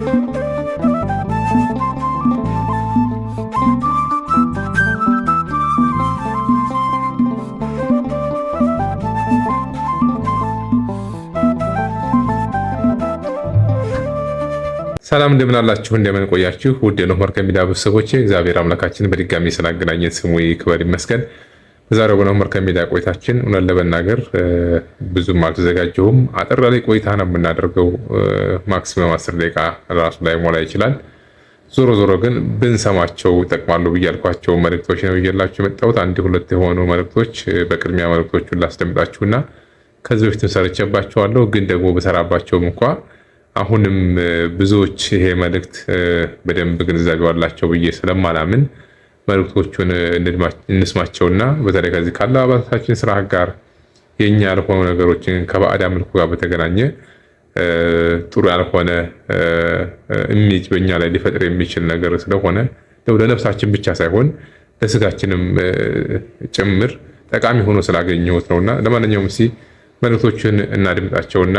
ሰላም እንደምን አላችሁ? እንደምን ቆያችሁ? ውድ የኖህ መርከብ ሚዲያ ቤተሰቦቼ እግዚአብሔር አምላካችን በድጋሚ ስላገናኘን ስሙ ይክበር ይመስገን። በዛሬው በኖህ መርከብ ሚዲያ ቆይታችን እውነት ለመናገር ብዙም አልተዘጋጀሁም። አጠር ያለ ቆይታ ነው የምናደርገው። ማክሲመም 10 ደቂቃ ራሱ ላይ ሞላ ይችላል። ዞሮ ዞሮ ግን ብንሰማቸው ይጠቅማሉ ብዬ ያልኳቸው መልእክቶች ነው ይዤላችሁ የመጣሁት። አንድ ሁለት የሆኑ መልእክቶች በቅድሚያ መልእክቶቹን ላስደምጣችሁና ከዚህ በፊትም ሰርቼባቸዋለሁ፣ ግን ደግሞ በሰራባቸውም እንኳ አሁንም ብዙዎች ይሄ መልእክት በደንብ ግንዛቤ አላቸው ብዬ ስለማላምን መልእክቶቹን እንስማቸውና በተለይ ከዚህ ከአለባበሳችን ስራ ጋር የኛ ያልሆኑ ነገሮችን ከባዕድ አምልኮ ጋር በተገናኘ ጥሩ ያልሆነ ኢሜጅ በእኛ ላይ ሊፈጥር የሚችል ነገር ስለሆነ ለነፍሳችን ብቻ ሳይሆን ለስጋችንም ጭምር ጠቃሚ ሆኖ ስላገኘሁት ነውና ለማንኛውም መልእክቶችን እናድምጣቸውና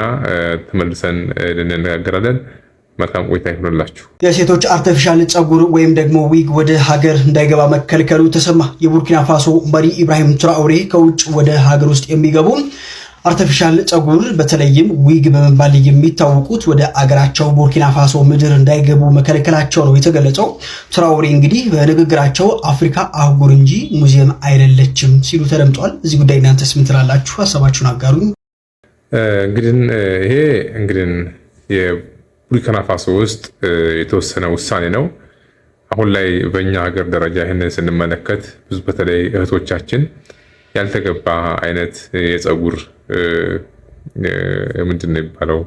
ተመልሰን እንነጋገራለን። መልካም ቆይታ ይሁንላችሁ። የሴቶች አርቲፊሻል ጸጉር ወይም ደግሞ ዊግ ወደ ሀገር እንዳይገባ መከልከሉ ተሰማ። የቡርኪና ፋሶ መሪ ኢብራሂም ትራኦሬ ከውጭ ወደ ሀገር ውስጥ የሚገቡ አርቲፊሻል ጸጉር በተለይም ዊግ በመባል የሚታወቁት ወደ አገራቸው ቡርኪና ፋሶ ምድር እንዳይገቡ መከልከላቸው ነው የተገለጸው። ትራኦሬ እንግዲህ በንግግራቸው አፍሪካ አህጉር እንጂ ሙዚየም አይደለችም ሲሉ ተደምጧል። እዚህ ጉዳይ እናንተስ ምን ትላላችሁ? ሀሳባችሁን አጋሩኝ። ይሄ የቡርኪና ፋሶ ውስጥ የተወሰነ ውሳኔ ነው። አሁን ላይ በእኛ ሀገር ደረጃ ይህንን ስንመለከት ብዙ በተለይ እህቶቻችን ያልተገባ አይነት የጸጉር ምንድን ነው የሚባለው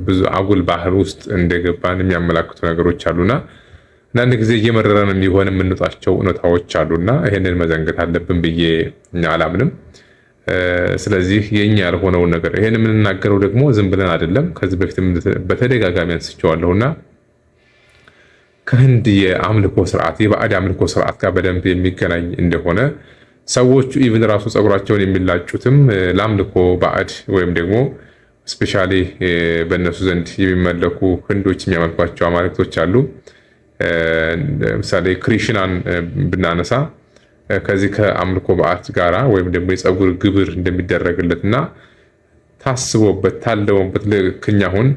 ብዙ አጉል ባህል ውስጥ እንደገባን የሚያመላክቱ ነገሮች አሉና አንዳንድ ጊዜ እየመረረን እንዲሆን የምንወጣቸው እውነታዎች አሉና ይህንን መዘንገት አለብን ብዬ አላምንም። ስለዚህ የኛ ያልሆነውን ነገር ይሄን የምንናገረው ደግሞ ዝም ብለን አይደለም። ከዚህ በፊት በተደጋጋሚ አንስቼዋለሁና ከህንድ የአምልኮ ስርዓት የባዕድ አምልኮ ስርዓት ጋር በደንብ የሚገናኝ እንደሆነ ሰዎቹ ኢቭን ራሱ ጸጉራቸውን የሚላጩትም ለአምልኮ ባዕድ ወይም ደግሞ ስፔሻሊ በእነሱ ዘንድ የሚመለኩ ህንዶች የሚያመልኳቸው አማልክቶች አሉ። ለምሳሌ ክሪሽናን ብናነሳ ከዚህ ከአምልኮ ባዕድ ጋራ ወይም ደግሞ የጸጉር ግብር እንደሚደረግለትና ታስቦበት ታለመበት ልክኛ አሁን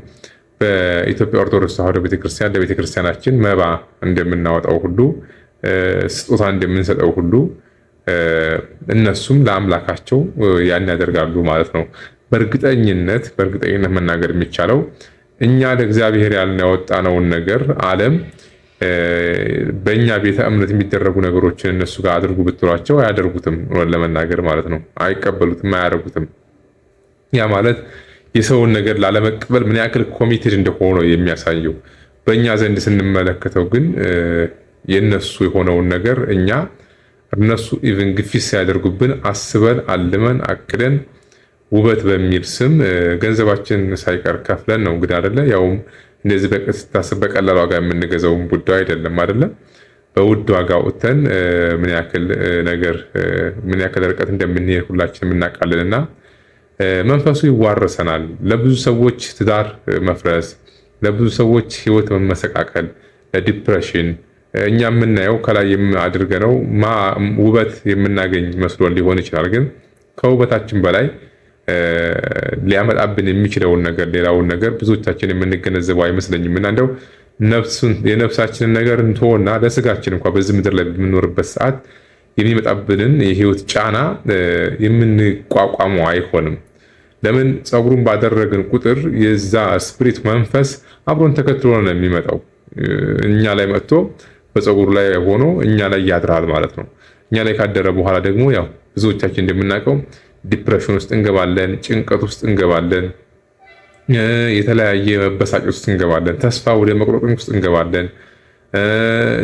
በኢትዮጵያ ኦርቶዶክስ ተዋሕዶ ቤተክርስቲያን ለቤተክርስቲያናችን መባ እንደምናወጣው ሁሉ ስጦታ እንደምንሰጠው ሁሉ እነሱም ለአምላካቸው ያን ያደርጋሉ ማለት ነው። በእርግጠኝነት መናገር የሚቻለው እኛ ለእግዚአብሔር ያልን ያወጣነውን ነገር ዓለም በእኛ ቤተ እምነት የሚደረጉ ነገሮችን እነሱ ጋር አድርጉ ብትሏቸው አያደርጉትም። ለመናገር ማለት ነው አይቀበሉትም፣ አያደርጉትም። ያ ማለት የሰውን ነገር ላለመቀበል ምን ያክል ኮሚትድ እንደሆነ የሚያሳየው። በእኛ ዘንድ ስንመለከተው ግን የነሱ የሆነውን ነገር እነሱ ኢቭን ግፊት ሲያደርጉብን አስበን አልመን አቅደን ውበት በሚል ስም ገንዘባችን ሳይቀር ከፍለን ነው እንግዲህ አይደለ? ያውም እንደዚህ በቀስታስ በቀላል ዋጋ የምንገዛውን ጉዳይ አይደለም አይደለ? በውድ ዋጋ ወጥተን ምን ያክል ርቀት እንደምንሄድ ሁላችንም እናውቃለንና መንፈሱ ይዋረሰናል። ለብዙ ሰዎች ትዳር መፍረስ፣ ለብዙ ሰዎች ህይወት መመሰቃቀል፣ ለዲፕሬሽን እኛ የምናየው ከላይ አድርገነው ውበት የምናገኝ መስሎን ሊሆን ይችላል። ግን ከውበታችን በላይ ሊያመጣብን የሚችለውን ነገር ሌላውን ነገር ብዙዎቻችን የምንገነዘበው አይመስለኝም። እና እንደው የነፍሳችንን ነገር እንተወና ለስጋችን እንኳን በዚህ ምድር ላይ በምንኖርበት ሰዓት የሚመጣብንን የህይወት ጫና የምንቋቋመው አይሆንም። ለምን? ፀጉሩን ባደረግን ቁጥር የዛ ስፒሪት መንፈስ አብሮን ተከትሎ ነው የሚመጣው። እኛ ላይ መጥቶ በፀጉሩ ላይ ሆኖ እኛ ላይ ያድራል ማለት ነው። እኛ ላይ ካደረ በኋላ ደግሞ ያው ብዙዎቻችን እንደምናውቀው ዲፕሬሽን ውስጥ እንገባለን፣ ጭንቀት ውስጥ እንገባለን፣ የተለያየ መበሳጨት ውስጥ እንገባለን፣ ተስፋ ወደ መቁረጥ ውስጥ እንገባለን።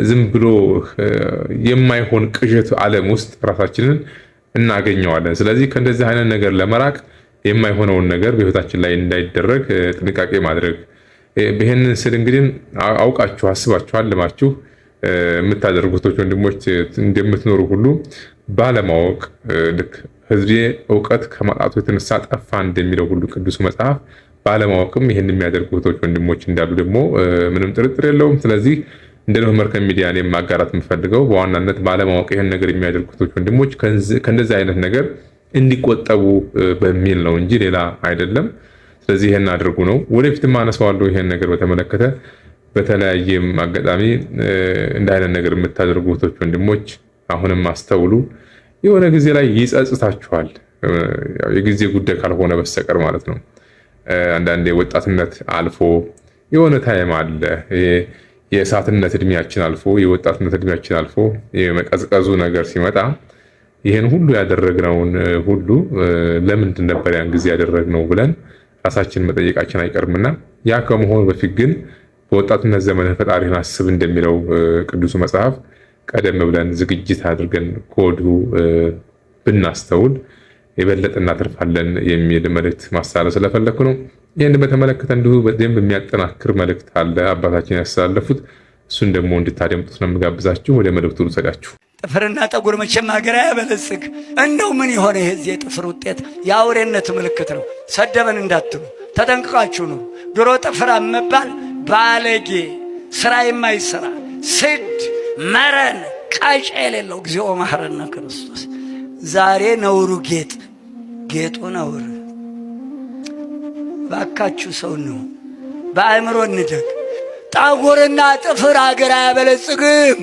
ዝም ብሎ የማይሆን ቅዠት ዓለም ውስጥ ራሳችንን እናገኘዋለን። ስለዚህ ከእንደዚህ አይነት ነገር ለመራቅ የማይሆነውን ነገር በህይወታችን ላይ እንዳይደረግ ጥንቃቄ ማድረግ። ይሄንን ስል እንግዲህ አውቃችሁ አስባችሁ አልማችሁ የምታደርጉት ወንድሞች እንደምትኖሩ ሁሉ ባለማወቅ ልክ ህዝቤ እውቀት ከማጣቱ የተነሳ ጠፋ እንደሚለው ሁሉ ቅዱሱ መጽሐፍ ባለማወቅም ይህን የሚያደርጉ እህቶች ወንድሞች እንዳሉ ደግሞ ምንም ጥርጥር የለውም። ስለዚህ እንደ ኖህ መርከብ ሚዲያ እኔም ማጋራት የምፈልገው በዋናነት ባለማወቅ ይህን ነገር የሚያደርጉ እህቶች ወንድሞች ከእንደዚህ አይነት ነገር እንዲቆጠቡ በሚል ነው እንጂ ሌላ አይደለም። ስለዚህ ይሄን አድርጉ ነው። ወደፊትም አነሳዋለሁ ይሄን ነገር በተመለከተ በተለያየም አጋጣሚ እንደ አይነት ነገር የምታደርጉ እህቶች ወንድሞች አሁንም አስተውሉ። የሆነ ጊዜ ላይ ይጸጽታችኋል። ያው የጊዜ ጉዳይ ካልሆነ በስተቀር ማለት ነው። አንዳንዴ ወጣትነት አልፎ የሆነ ታይም አለ። የእሳትነት እድሜያችን አልፎ የወጣትነት እድሜያችን አልፎ የመቀዝቀዙ ነገር ሲመጣ ይሄን ሁሉ ያደረግነውን ሁሉ ለምንድን ነበር ያን ጊዜ ያደረግነው ብለን ራሳችንን መጠየቃችን አይቀርምና ያ ከመሆኑ በፊት ግን በወጣትነት ዘመን ፈጣሪን አስብ እንደሚለው ቅዱሱ መጽሐፍ ቀደም ብለን ዝግጅት አድርገን ከወዲሁ ብናስተውል የበለጠ እናተርፋለን የሚል መልእክት ማስተላለፍ ስለፈለኩ ነው። ይህን በተመለከተ እንዲሁ በደንብ የሚያጠናክር መልእክት አለ አባታችን ያስተላለፉት። እሱን ደግሞ እንድታደምጡት ነው የምጋብዛችሁ። ወደ መልእክቱ ልሰዳችሁ። ጥፍርና ጠጉር መቼም ሀገር ያበለጽግ። እንደው ምን የሆነ የዚህ የጥፍር ውጤት የአውሬነት ምልክት ነው። ሰደበን እንዳትሉ ተጠንቅቃችሁ ነው። ድሮ ጥፍር መባል ባለጌ፣ ስራ የማይሰራ ስድ፣ መረን፣ ቃጫ የሌለው እግዚኦ መሐረነ ክርስቶስ። ዛሬ ነውሩ ጌጡ ነውር። ባካችሁ ሰው ነው በአእምሮ እንደግ። ጠጉርና ጥፍር ሀገር አያበለጽግም።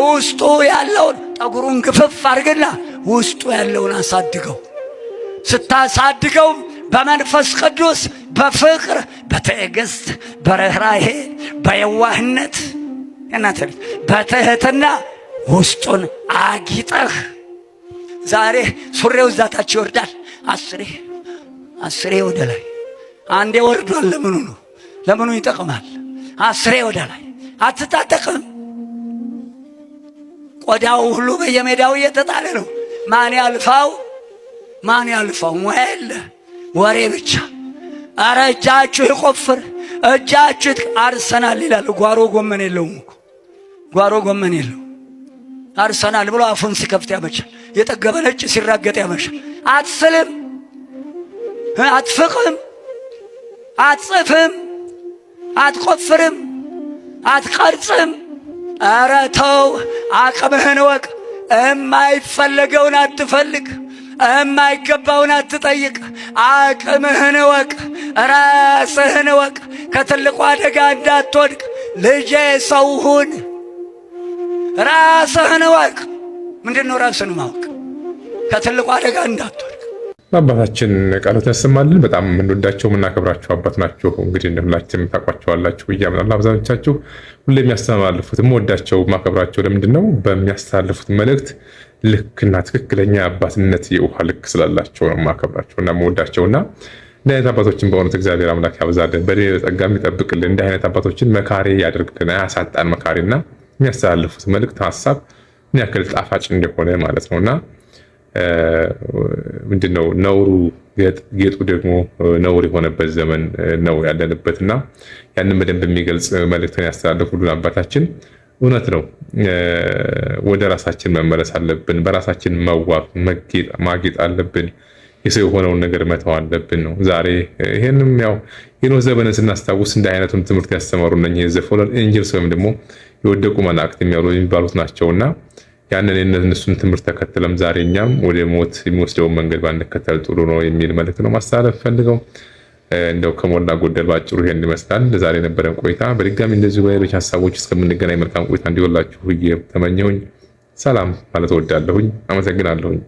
ውስጡ ያለውን ጠጉሩን ግፍፍ አድርግና ውስጡ ያለውን አሳድገው። ስታሳድገው በመንፈስ ቅዱስ በፍቅር በትዕግስት በርህራሄ በየዋህነት በትህትና ውስጡን አጊጠህ። ዛሬ ሱሬው ዛታች ይወርዳል። አስሬ ወደ ላይ አንዴ ወርዷል። ለምኑ ይጠቅማል? አስሬ ወደ ላይ አትታጠቅም። ቆዳው ሁሉ በየሜዳው እየተጣለ ነው። ማን ያልፋው? ሙያ የለ ወሬ ብቻ። አረ እጃችሁ ይቆፍር፣ እጃችሁ አርሰናል ይላል። ጓሮ ጎመን የለውም እኮ ጓሮ ጎመን የለው። አርሰናል ብሎ አፉን ሲከፍት ያመሻል። የጠገበ ነጭ ሲራገጥ ያመሻል። አትስልም፣ አትፍቅም፣ አትጽፍም፣ አትቆፍርም፣ አትቀርጽም። አረ ተው፣ አቅምህን ወቅ። የማይፈለገውን አትፈልግ፣ የማይገባውን አትጠይቅ። አቅምህን ወቅ፣ ራስህን ወቅ። ከትልቁ አደጋ እንዳትወድቅ ልጄ ሰው ሁን። ራስህን ወቅ። ምንድነው ራስህን ማወቅ? ከትልቁ አደጋ እንዳትወድቅ። አባታችን ቃሎት ያሰማልን። በጣም የምንወዳቸው የምናከብራቸው አባት ናቸው። እንግዲህ ሁላችንም ታውቋቸዋላችሁ ብዬ አምናለሁ። አብዛኞቻችሁ ሁሌ የሚያስተላልፉት የምወዳቸው የማከብራቸው ለምንድን ነው? በሚያስተላልፉት መልእክት ልክና ትክክለኛ አባትነት የውሃ ልክ ስላላቸው ነው የማከብራቸውና የምወዳቸውና እንዲህ አይነት አባቶችን በእውነት እግዚአብሔር አምላክ ያብዛልን፣ በሌላ ጸጋም ይጠብቅልን። እንዲህ አይነት አባቶችን መካሪ ያደርግልን፣ አያሳጣን መካሪና የሚያስተላልፉት መልእክት ሀሳብ ምን ያክል ጣፋጭ እንደሆነ ማለት ነውና ምንድነው ነውሩ ጌጡ ደግሞ ነውር የሆነበት ዘመን ነው ያለንበትና ያንን በደንብ የሚገልጽ መልእክትን ያስተላልፉልን አባታችን እውነት ነው። ወደ ራሳችን መመለስ አለብን። በራሳችን መዋብ ማጌጥ አለብን። የሰው የሆነውን ነገር መተው አለብን ነው። ዛሬ ይሄንም ያው የኖህ ዘመንን ስናስታውስ እንደ አይነቱን ትምህርት ያስተማሩ እነኚህ ዘፎለን ኤንጀልስ ወይም ደግሞ የወደቁ መላእክት የሚባሉት ናቸውና ያንን የነሱን ትምህርት ተከትለም ዛሬ እኛም ወደ ሞት የሚወስደውን መንገድ ባንከተል ጥሩ ነው የሚል መልእክት ነው ማስተላለፍ ፈልገው። እንደው ከሞላ ጎደል ባጭሩ ይሄን ይመስላል ለዛሬ የነበረን ቆይታ። በድጋሚ እንደዚሁ በሌሎች ሀሳቦች እስከምንገናኝ መልካም ቆይታ እንዲሆንላችሁ ተመኘሁኝ። ሰላም ማለት እወዳለሁኝ። አመሰግናለሁኝ።